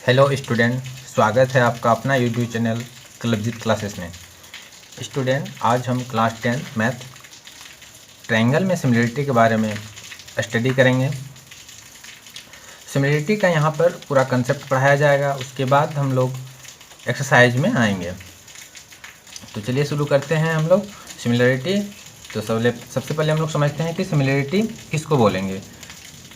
Hello student, स्वागत है आपका अपना यूट्यूब चैनल क्लबजीत क्लासेस में। स्टूडेंट, आज हम क्लास 10 मैथ ट्रायंगल में सिमिलरिटी के बारे में स्टडी करेंगे। सिमिलरिटी का यहाँ पर पूरा कंसेप्ट पढ़ाया जाएगा, उसके बाद हम लोग एक्सरसाइज में आएंगे। तो चलिए शुरू करते हैं हम लोग सिमिलरिटी। तो सबसे पहले हम लोग समझते हैं कि सिमिलरिटी किसको बोलेंगे।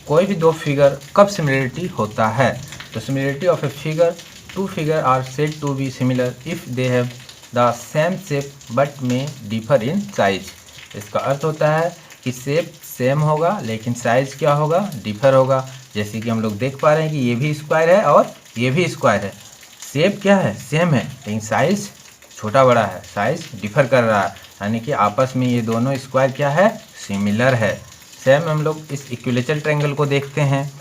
कोई भी दो फिगर कब सिमिलरिटी होता है। तो similarity of a figure, two figure are said to be similar if they have the same shape but में डिफर इन साइज। इसका अर्थ होता है कि शेप सेम होगा लेकिन साइज़ क्या होगा, डिफर होगा। जैसे कि हम लोग देख पा रहे हैं कि ये भी स्क्वायर है और ये भी स्क्वायर है। शेप क्या है, सेम है, लेकिन साइज़ छोटा बड़ा है, साइज़ डिफर कर रहा है। यानी कि आपस में ये दोनों स्क्वायर क्या है, सिमिलर है। सेम हम लोग इस इक्विलेटरल ट्रायंगल को देखते हैं,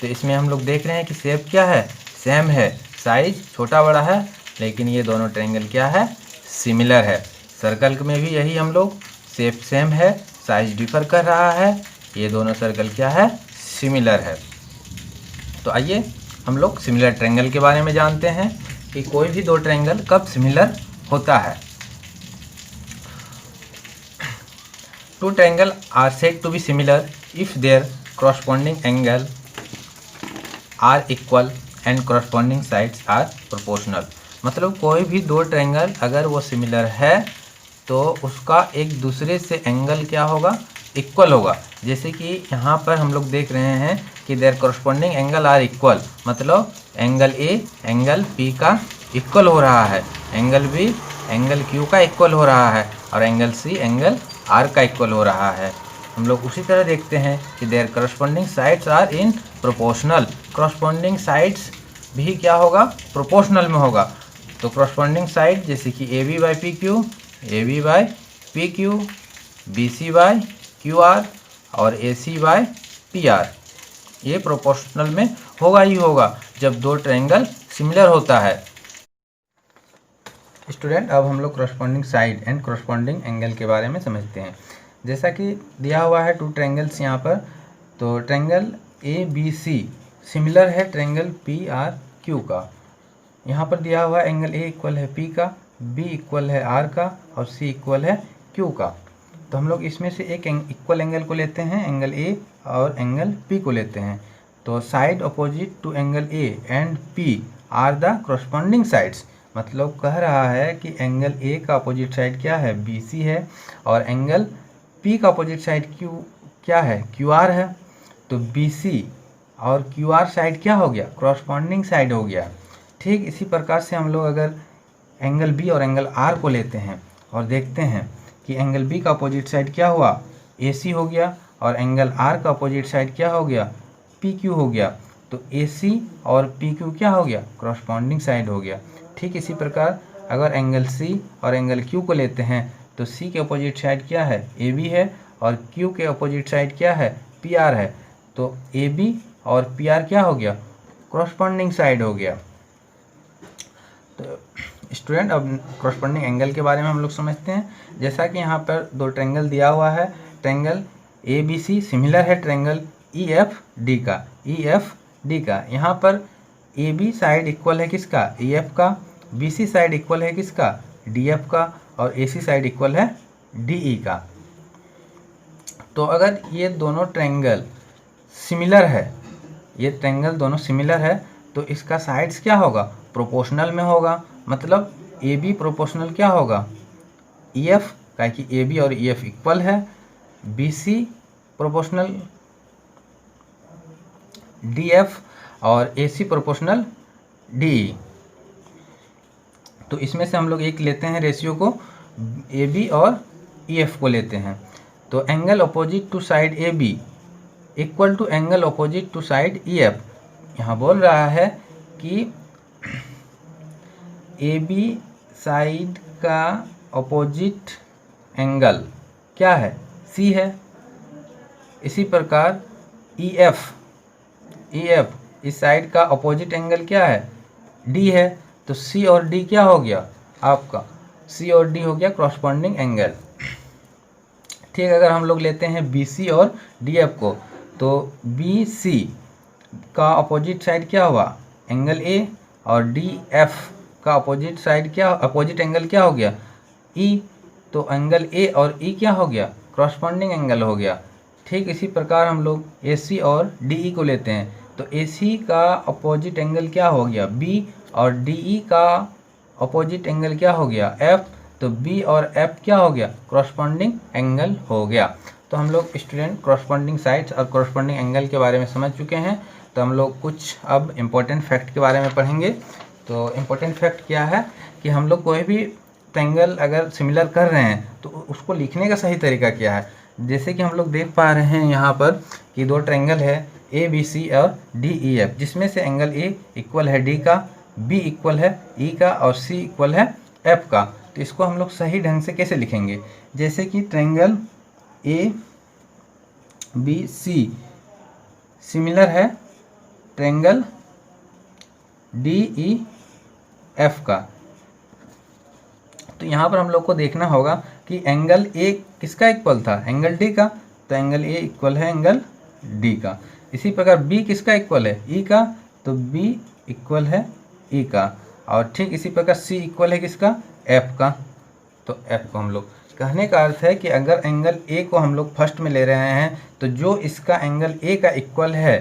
तो इसमें हम लोग देख रहे हैं कि शेप क्या है, सेम है, साइज छोटा बड़ा है, लेकिन ये दोनों ट्रायंगल क्या है, सिमिलर है। सर्कल में भी यही हम लोग, शेप सेम है, साइज डिफर कर रहा है, ये दोनों सर्कल क्या है, सिमिलर है। तो आइए हम लोग सिमिलर ट्रायंगल के बारे में जानते हैं कि कोई भी दो ट्रायंगल कब सिमिलर होता है। Two triangles are said to be similar if their corresponding angle are equal and corresponding sides are proportional। मतलब कोई भी दो ट्रायंगल अगर वो सिमिलर है तो उसका एक दूसरे से एंगल क्या होगा, इक्वल होगा। जैसे कि यहाँ पर हम लोग देख रहे हैं कि their corresponding angle are equal, मतलब एंगल ए एंगल पी का इक्वल हो रहा है, एंगल बी एंगल क्यू का इक्वल हो रहा है और एंगल सी एंगल आर का इक्वल हो रहा है। हम लोग उसी तरह देखते हैं कि their corresponding sides are in proportional. Corresponding sides भी क्या होगा, प्रोपोर्शनल में होगा। तो करस्पॉन्डिंग साइड जैसे कि A B by P Q, A B by P Q, B C by Q R और A C by P R, ये प्रोपोर्शनल में होगा ही होगा जब दो ट्रायंगल सिमिलर होता है। स्टूडेंट, अब हम लोग corresponding side and corresponding angle के बारे में समझते हैं। जैसा कि दिया हुआ है टू ट्रायंगल्स यहाँ पर, तो triangle A B C similar है ट्रायंगल पी आर क्यू का। यहाँ पर दिया हुआ एंगल ए इक्वल है पी का, बी इक्वल है आर का और सी इक्वल है क्यू का। तो हम लोग इसमें से एक इक्वल एंगल को लेते हैं, एंगल ए, और एंगल पी को लेते हैं। तो side opposite to angle A and P are the corresponding sides. मतलब कह रहा है कि एंगल ए का अपोजिट साइड क्या है, बी सी है, और एंगल पी का अपोजिट साइड क्यू क्या है, क्यू आर है। तो बी सी और क्यू आर साइड क्या हो गया, करस्पॉन्डिंग साइड हो गया। ठीक इसी प्रकार से हम लोग अगर एंगल बी और एंगल आर को लेते हैं और देखते हैं कि एंगल बी का अपोजिट साइड क्या हुआ, ए सी हो गया, और एंगल आर का अपोजिट साइड क्या हो गया, पी क्यू हो गया। तो ए सी और पी क्यू क्या हो गया, करस्पॉन्डिंग साइड हो गया। ठीक इसी प्रकार अगर एंगल सी और एंगल क्यू को लेते हैं तो सी के अपोजिट साइड क्या है, ए बी है, और क्यू के अपोजिट साइड क्या है, पी आर है। तो ए बी और पी आर क्या हो गया, करस्पॉन्डिंग साइड हो गया। तो स्टूडेंट, अब करस्पॉन्डिंग एंगल के बारे में हम लोग समझते हैं। जैसा कि यहाँ पर दो ट्रायंगल दिया हुआ है, triangle A B C similar है ट्रायंगल ई एफ डी का, ई एफ डी का। यहाँ पर ए बी साइड इक्वल है किसका, ई एफ का, बी सी साइड इक्वल है किसका, डी एफ का, और ए सी साइड इक्वल है डी ई का। तो अगर ये दोनों ट्रायंगल सिमिलर है, ये ट्रायंगल दोनों सिमिलर है, तो इसका साइड्स क्या होगा, प्रोपोर्शनल में होगा। मतलब ए बी प्रोपोर्शनल क्या होगा, ई एफ का, कि ए बी और ई एफ इक्वल है, B C proportional D F और ए सी प्रोपोर्शनल डी ई। तो इसमें से हम लोग एक लेते हैं रेशियो को, ए बी और ई एफ को लेते हैं। तो angle opposite to side A B equal to angle opposite to side E F. यहाँ बोल रहा है कि ए बी साइड का अपोजिट एंगल क्या है, सी है। इसी प्रकार ई एफ इस साइड का अपोजिट एंगल क्या है, डी है। तो सी और डी क्या हो गया आपका, सी और डी हो गया करस्पॉन्डिंग एंगल। ठीक, अगर हम लोग लेते हैं बी सी और डी एफ को, तो बी सी का अपोजिट साइड क्या हुआ, एंगल ए और डी एफ का अपोजिट साइड क्या, अपोजिट एंगल क्या हो गया, ई। तो एंगल ए और ई क्या हो गया, क्रॉसपॉन्डिंग एंगल हो गया। ठीक इसी प्रकार हम लोग ए सी और डी ई को लेते हैं, तो ए सी का अपोजिट एंगल क्या हो गया, बी, और डी ई का अपोजिट एंगल क्या हो गया, एफ। तो बी और एफ क्या हो गया, क्रॉसपॉन्डिंग एंगल हो गया। तो हम लोग स्टूडेंट क्रॉसपॉन्डिंग साइड्स और क्रॉसपॉन्डिंग एंगल के बारे में समझ चुके हैं। तो हम लोग कुछ अब इम्पोर्टेंट फैक्ट के बारे में पढ़ेंगे। तो इम्पोर्टेंट फैक्ट क्या है कि हम लोग कोई भी ट्रायंगल अगर सिमिलर कर रहे हैं तो उसको लिखने का सही तरीका क्या है। जैसे कि हम लोग देख पा रहे हैं यहाँ पर कि दो ट्रायंगल है ए बी सी और डी ई एफ, जिसमें से एंगल ए इक्वल है डी का, बी इक्वल है ई का और सी इक्वल है एफ का। तो इसको हम लोग सही ढंग से कैसे लिखेंगे, जैसे कि triangle A B C similar है ट्रायंगल डी ई एफ का। तो यहाँ पर हम लोग को देखना होगा कि एंगल ए किसका इक्वल था, एंगल डी का। तो एंगल ए इक्वल है एंगल डी का। इसी प्रकार बी किसका इक्वल है, ई का। तो बी इक्वल है ई का। और ठीक इसी प्रकार सी इक्वल है किसका, एफ का। तो एफ को हम लोग, कहने का अर्थ है कि अगर एंगल ए को हम लोग फर्स्ट में ले रहे हैं तो जो इसका एंगल ए का इक्वल है,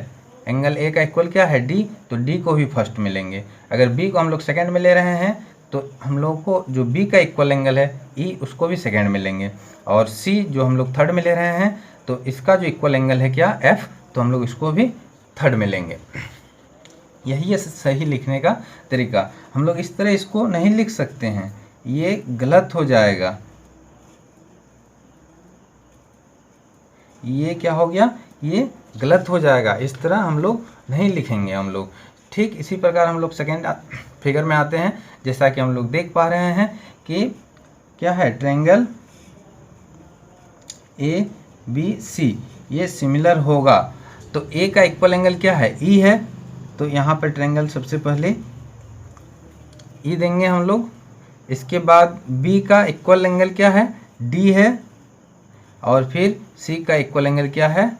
एंगल ए का इक्वल क्या है, डी, तो डी को भी फर्स्ट में लेंगे। अगर बी को हम लोग सेकंड में ले रहे हैं तो हम लोग को जो बी का इक्वल एंगल है ई, उसको भी सेकंड में लेंगे। और सी जो हम लोग थर्ड में ले रहे हैं तो इसका जो इक्वल एंगल है क्या, एफ, तो हम लोग इसको भी थर्ड में लेंगे। यही है सही लिखने का तरीका। हम लोग इस तरह इसको नहीं लिख सकते हैं, ये गलत हो जाएगा। ये क्या हो गया, ये गलत हो जाएगा। इस तरह हम लोग नहीं लिखेंगे हम लोग। ठीक इसी प्रकार हम लोग सेकेंड फिगर में आते हैं। जैसा कि हम लोग देख पा रहे हैं कि क्या है, ट्रायंगल ए बी सी ये सिमिलर होगा। तो ए का इक्वल एंगल क्या है, ई है। तो यहाँ पर ट्रायंगल सबसे पहले ई देंगे हम लोग। इसके बाद बी का इक्वल एंगल क्या है, डी है। और फिर सी का इक्वल एंगल क्या है,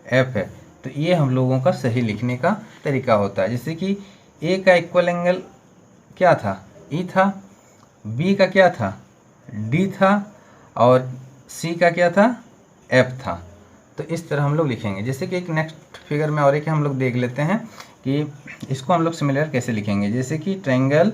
एफ है। तो ये हम लोगों का सही लिखने का तरीका होता है। जैसे कि ए का इक्वल एंगल क्या था, ई था। बी का क्या था, डी था। और सी का क्या था, एफ था। तो इस तरह हम लोग लिखेंगे। जैसे कि एक नेक्स्ट फिगर में और एक हम लोग देख लेते हैं कि इसको हम लोग सिमिलर कैसे लिखेंगे। जैसे कि ट्रायंगल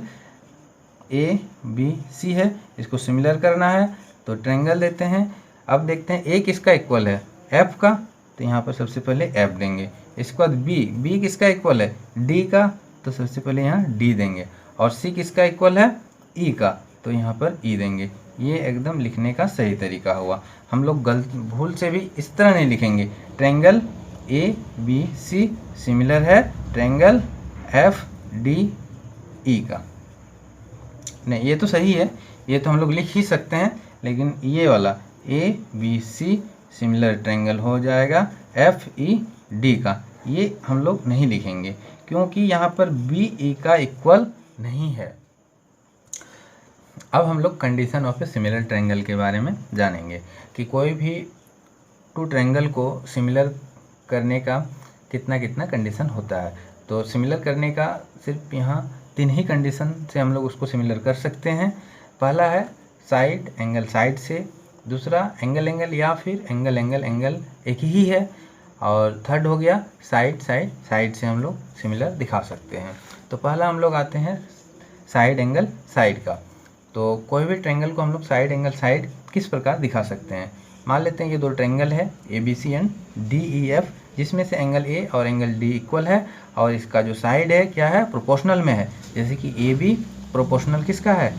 ए बी सी है, इसको सिमिलर करना है तो ट्रायंगल देते हैं। अब देखते हैं ए किसका इक्वल है, एफ का। तो यहाँ पर सबसे पहले एफ देंगे। इसके बाद बी किसका इक्वल है, डी का। तो सबसे पहले यहाँ डी देंगे। और सी किसका इक्वल है, ई का। तो यहाँ पर ई देंगे। ये एकदम लिखने का सही तरीका हुआ। हम लोग भूल से भी इस तरह नहीं लिखेंगे। Triangle A B C similar है ट्रायंगल एफ डी ई का। नहीं, ये तो सही है, ये तो हम लोग लिख ही सकते हैं। लेकिन ये वाला A B C similar triangle हो जाएगा एफ ई डी का, ये हम लोग नहीं लिखेंगे क्योंकि यहाँ पर बी ई का इक्वल नहीं है। अब हम लोग condition of a similar triangle के बारे में जानेंगे कि कोई भी टू ट्रायंगल को सिमिलर करने का कितना कितना कंडीशन होता है। तो सिमिलर करने का सिर्फ यहाँ 3 ही कंडीशन से हम लोग उसको सिमिलर कर सकते हैं। पहला है साइड एंगल साइड से, दूसरा एंगल एंगल या फिर एंगल एंगल एंगल एक ही है, और थर्ड हो गया साइड साइड साइड से हम लोग सिमिलर दिखा सकते हैं। तो पहला हम लोग आते हैं साइड एंगल साइड का। तो कोई भी ट्रायंगल को हम लोग साइड एंगल साइड किस प्रकार दिखा सकते हैं। मान लेते हैं ये दो ट्रायंगल है A B C and D E F, जिसमें से एंगल ए और एंगल डी इक्वल है और इसका जो साइड है क्या है, प्रोपोर्शनल में है। जैसे कि ए बी प्रोपोर्शनल किसका है,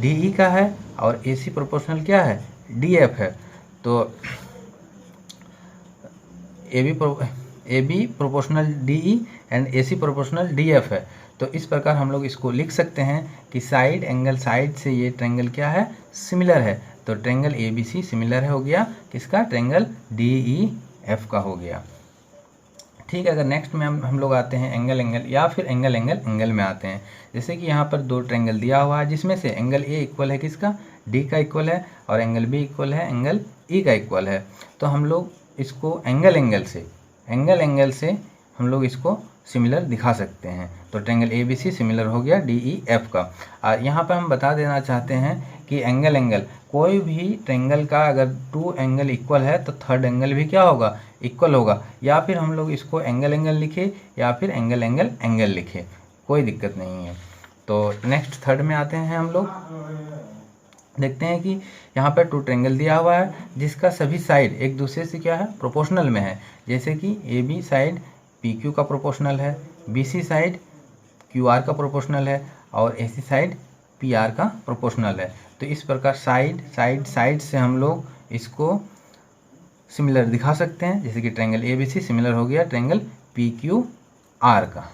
डी ई का है, और ए सी प्रोपोर्शनल क्या है, डी एफ है। तो A B proportional D E and A C proportional D F है। तो इस प्रकार हम लोग इसको लिख सकते हैं कि साइड एंगल साइड से ये ट्रायंगल क्या है, सिमिलर है। तो triangle A B C similar है हो गया किसका, ट्रायंगल डी ई एफ का हो गया। ठीक है, अगर नेक्स्ट में हम लोग आते हैं एंगल एंगल या फिर एंगल एंगल एंगल में आते हैं। जैसे कि यहाँ पर दो ट्रायंगल दिया हुआ है जिसमें से एंगल ए इक्वल है किसका, डी का इक्वल है, और एंगल बी इक्वल है एंगल ई का इक्वल है। तो हम लोग इसको एंगल एंगल से हम लोग इसको सिमिलर दिखा सकते हैं। तो triangle A B C similar हो गया डी ई एफ का। और यहाँ पर हम बता देना चाहते हैं कि एंगल कोई भी ट्रायंगल का अगर 2 एंगल इक्वल है तो थर्ड एंगल भी क्या होगा, इक्वल होगा। या फिर हम लोग इसको एंगल लिखे या फिर एंगल लिखे, कोई दिक्कत नहीं है। तो नेक्स्ट थर्ड में आते हैं हम लोग, देखते हैं कि यहाँ पर 2 ट्रायंगल दिया हुआ है जिसका सभी साइड एक दूसरे से क्या है, प्रोपोर्शनल में है। जैसे कि A B side P Q का प्रोपोर्शनल है, B C side Q R का प्रोपोर्शनल है और A C side P R का प्रोपोर्शनल है। तो इस प्रकार साइड से हम लोग इसको सिमिलर दिखा सकते हैं। जैसे कि triangle A B C similar हो गया ट्रायंगल पी क्यू आर का।